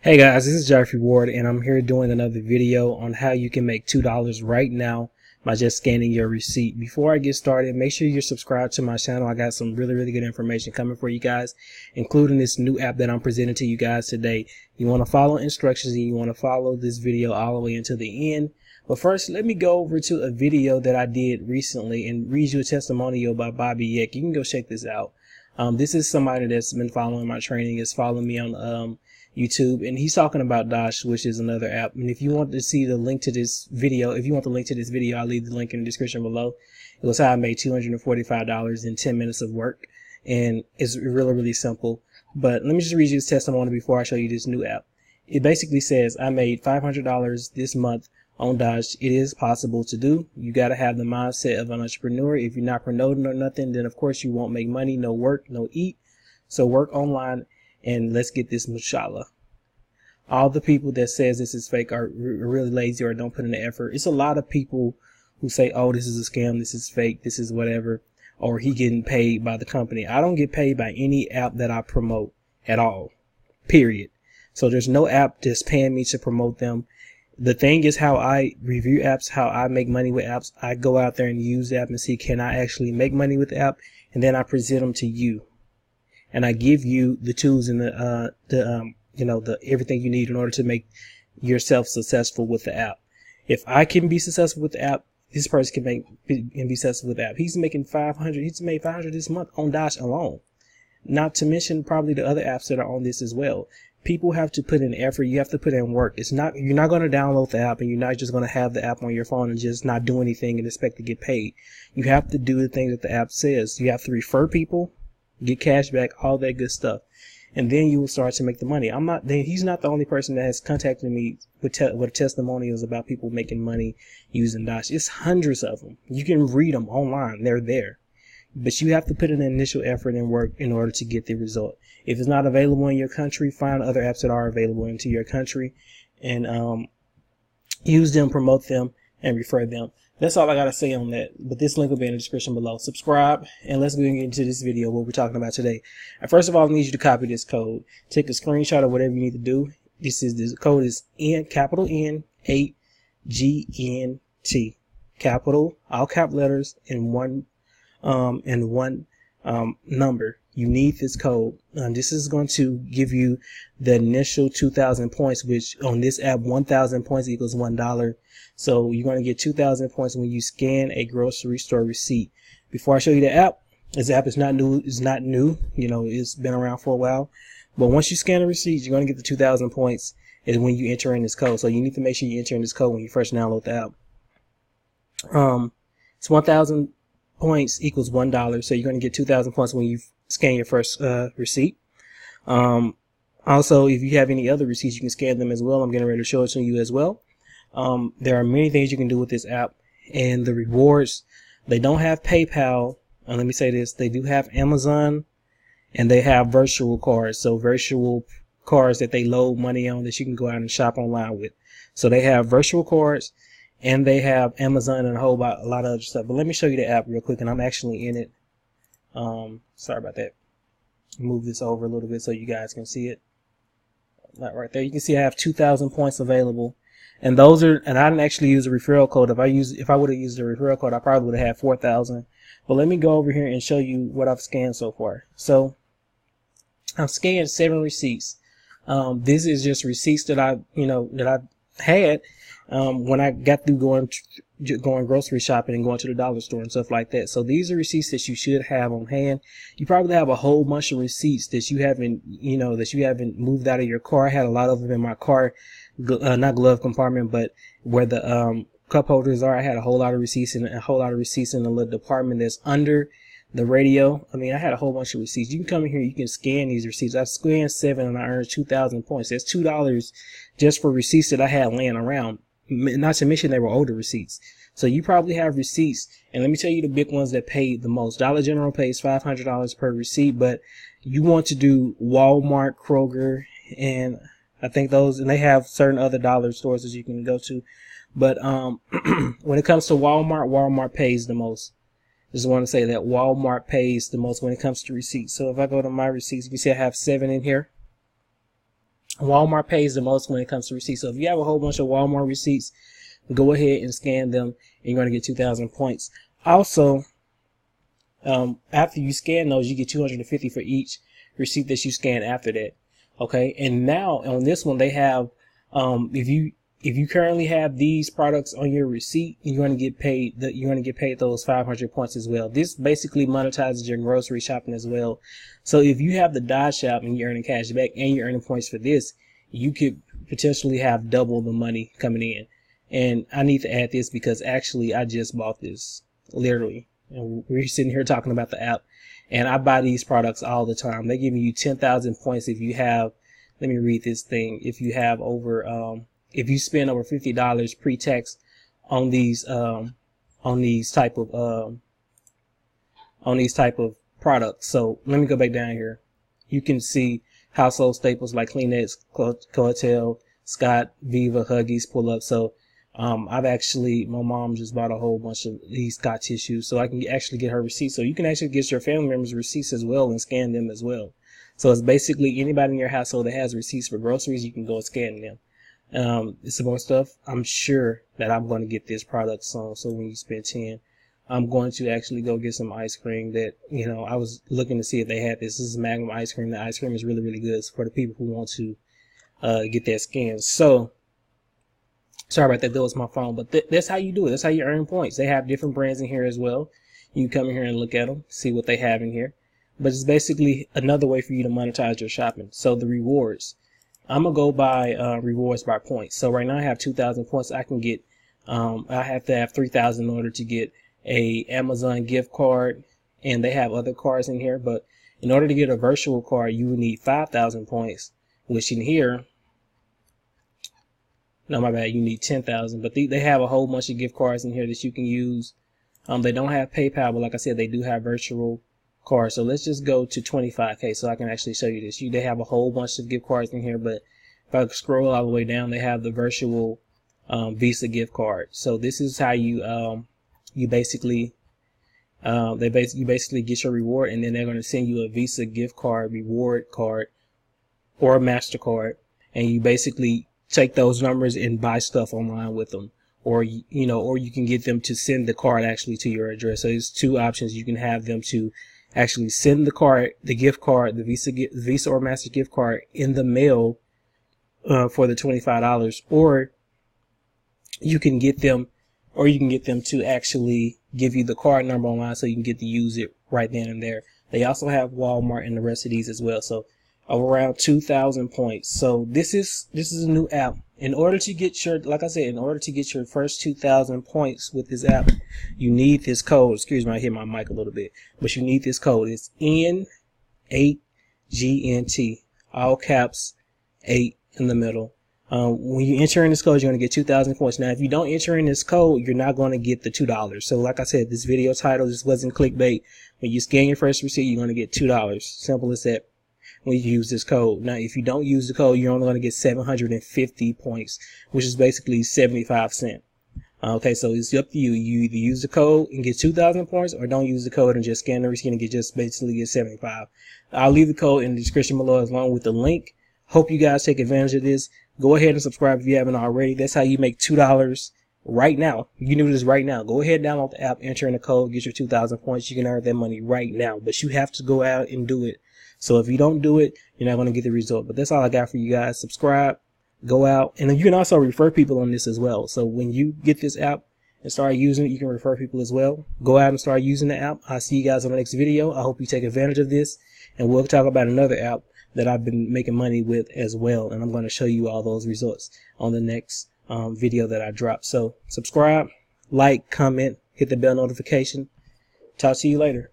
Hey guys, this is Jeffrey Ward and I'm here doing another video on how you can make $2 right now by just scanning your receipt. Before I get started, make sure you're subscribed to my channel. I got some really good information coming for you guys, including this new app that I'm presenting to you guys today. You want to follow instructions and you want to follow this video all the way until the end. But first, let me go over to a video that I did recently and read you a testimonial by Bobby Yeck. You can go check this out. This is somebody that's been following my training, is following me on YouTube, and he's talking about Dosh, which is another app. And if you want to see the link to this video, I'll leave the link in the description below. It was how I made $245 in 10 minutes of work, and it's really simple. But let me just read you this testimony before I show you this new app. It basically says, I made $500 this month on Dosh. It is possible to do. You got to have the mindset of an entrepreneur. If you're not promoting or nothing, then of course you won't make money. No work, no eat. So work online and let's get this mashallah. All the people that says this is fake are really lazy or don't put in the effort. It's a lot of people who say, oh, this is a scam, this is fake, this is whatever, or he getting paid by the company. I don't get paid by any app that I promote at all, period. So there's no app that's paying me to promote them. The thing is how I review apps, how I make money with apps. I go out there and use the app and see, can I actually make money with the app? And then I present them to you. And I give you the tools and the everything you need in order to make yourself successful with the app. If I can be successful with the app, this person can be successful with the app. He's making 500. He's made 500 this month on Dosh alone. Not to mention probably the other apps that are on this as well. People have to put in effort. You have to put in work. You're not going to download the app and you're not just going to have the app on your phone and just not do anything and expect to get paid. You have to do the things that the app says. You have to refer people, get cash back, all that good stuff, and then you will start to make the money. He's not the only person that has contacted me with testimonials about people making money using Dosh. It's hundreds of them. You can read them online. They're there. But you have to put in an initial effort and work in order to get the result. If it's not available in your country, find other apps that are available into your country and use them, promote them, and refer them. That's all I got to say on that. But this link will be in the description below. Subscribe, and let's go into this video, what we're talking about today. And first of all, I need you to copy this code. Take a screenshot of whatever you need to do. This code is capital N 8 GNT. Capital, all cap letters, in one number. You need this code. This is going to give you the initial 2,000 points, which on this app, 1,000 points equals $1. So you're going to get 2,000 points when you scan a grocery store receipt. Before I show you the app, this app is not new. You know, it's been around for a while. But once you scan a receipt, you're going to get the 2,000 points is when you enter in this code. So you need to make sure you enter in this code when you first download the app. It's 1,000 points equals $1. So you're going to get 2,000 points when you scan your first receipt. Also, if you have any other receipts, you can scan them as well. I'm getting ready to show it to you as well. There are many things you can do with this app, and the rewards, they don't have PayPal. Let me say this, they do have Amazon, and they have virtual cards. So virtual cards that they load money on that you can go out and shop online with. So they have virtual cards, and they have Amazon and a lot of other stuff. But let me show you the app real quick, and I'm actually in it. Sorry about that. Move this over a little bit so you guys can see it. Not right there. You can see I have 2,000 points available. And I didn't actually use a referral code. If I would have used a referral code, I probably would have had 4,000. But let me go over here and show you what I've scanned so far. So I've scanned 7 receipts. This is just receipts that I had when I got through going grocery shopping and going to the dollar store and stuff like that. So these are receipts that you should have on hand. You probably have a whole bunch of receipts that you haven't moved out of your car. I had a lot of them in my car. Not glove compartment, but where the cup holders are. I had a whole lot of receipts and a whole lot of receipts in the little department that's under the radio. I mean, I had a whole bunch of receipts. You can come in here, you can scan these receipts. I scanned 7 and I earned 2,000 points. That's $2 just for receipts that I had laying around. Not to mention they were older receipts. So you probably have receipts, and let me tell you the big ones that paid the most. Dollar General pays $500 per receipt, but you want to do Walmart, Kroger, and I think those, and they have certain other dollar stores that you can go to. But when it comes to Walmart pays the most. Just want to say that Walmart pays the most when it comes to receipts. So if I go to my receipts, you can see I have 7 in here. Walmart pays the most when it comes to receipts. So if you have a whole bunch of Walmart receipts, go ahead and scan them, and you're going to get 2,000 points. Also, after you scan those, you get 250 for each receipt that you scan after that. Okay, and now on this one they have, if you currently have these products on your receipt, you're going to get paid those 500 points as well. This basically monetizes your grocery shopping as well. So if you have the Dodge Shop and you're earning cash back and you're earning points for this, you could potentially have double the money coming in. And I need to add this because actually I just bought this, literally. And we're sitting here talking about the app, and I buy these products all the time. They're giving you 10,000 points if you have, let me read this thing, if you have over, if you spend over $50 pre-tax on these type of products. So let me go back down here. You can see household staples like Kleenex, Coattail, Scott, Viva, Huggies pull up. So I've actually, my mom just bought a whole bunch of these Scott tissues, so I can actually get her receipts. So you can actually get your family members receipts as well and scan them as well. So it's basically anybody in your household that has receipts for groceries, you can go and scan them. It's some more stuff. I'm sure that I'm going to get this product soon. So when you spend 10, I'm going to actually go get some ice cream that, you know, I was looking to see if they had this. This is Magnum ice cream. The ice cream is really, really good for the people who want to get that scan. So sorry about that. That was my phone, but that's how you do it. That's how you earn points. They have different brands in here as well. You can come in here and look at them, see what they have in here. But it's basically another way for you to monetize your shopping. So the rewards, I'm gonna go by rewards by points. So right now I have 2,000 points. I can get, I have to have 3,000 in order to get a Amazon gift card, and they have other cards in here. But in order to get a virtual card, you would need 5,000 points, which in here, no, my bad, you need 10,000. But they have a whole bunch of gift cards in here that you can use. They don't have PayPal, but like I said, they do have virtual cards. So let's just go to 25K so I can actually show you this. They have a whole bunch of gift cards in here, but if I scroll all the way down, they have the virtual Visa gift card. So this is how you you basically get your reward, and then they're going to send you a Visa gift card, reward card, or a MasterCard, and you basically take those numbers and buy stuff online with them, or or you can get them to send the card actually to your address. So there's two options. You can have them to actually send the card, the gift card, the Visa or Master gift card in the mail for the $25, or you can get them to actually give you the card number online so you can get to use it right then and there. They also have Walmart and the rest of these as well. So around 2,000 points. So this is a new app. In order to get your, like I said, in order to get your first 2,000 points with this app, you need this code. Excuse me, I hit my mic a little bit, but you need this code. It's N8GNT, all caps, 8 in the middle. When you enter in this code, you're going to get 2,000 points. Now, if you don't enter in this code, you're not going to get the $2. So like I said, this video title, this wasn't clickbait. When you scan your first receipt, you're going to get $2. Simple as that. When you use this code. Now, if you don't use the code, you're only going to get 750 points, which is basically 75 cents. Okay, so it's up to you. You either use the code and get 2,000 points, or don't use the code and just scan the receipt and basically get 75. I'll leave the code in the description below along with the link. Hope you guys take advantage of this. Go ahead and subscribe if you haven't already. That's how you make $2 right now. You can do this right now. Go ahead, download the app, enter in the code, get your 2,000 points. You can earn that money right now, but you have to go out and do it. So if you don't do it, you're not going to get the result. But that's all I got for you guys. Subscribe, go out, and you can also refer people on this as well. So when you get this app and start using it, you can refer people as well. Go out and start using the app. I'll see you guys on the next video. I hope you take advantage of this, and we'll talk about another app that I've been making money with as well. And I'm going to show you all those results on the next video that I drop. So subscribe, like, comment, hit the bell notification. Talk to you later.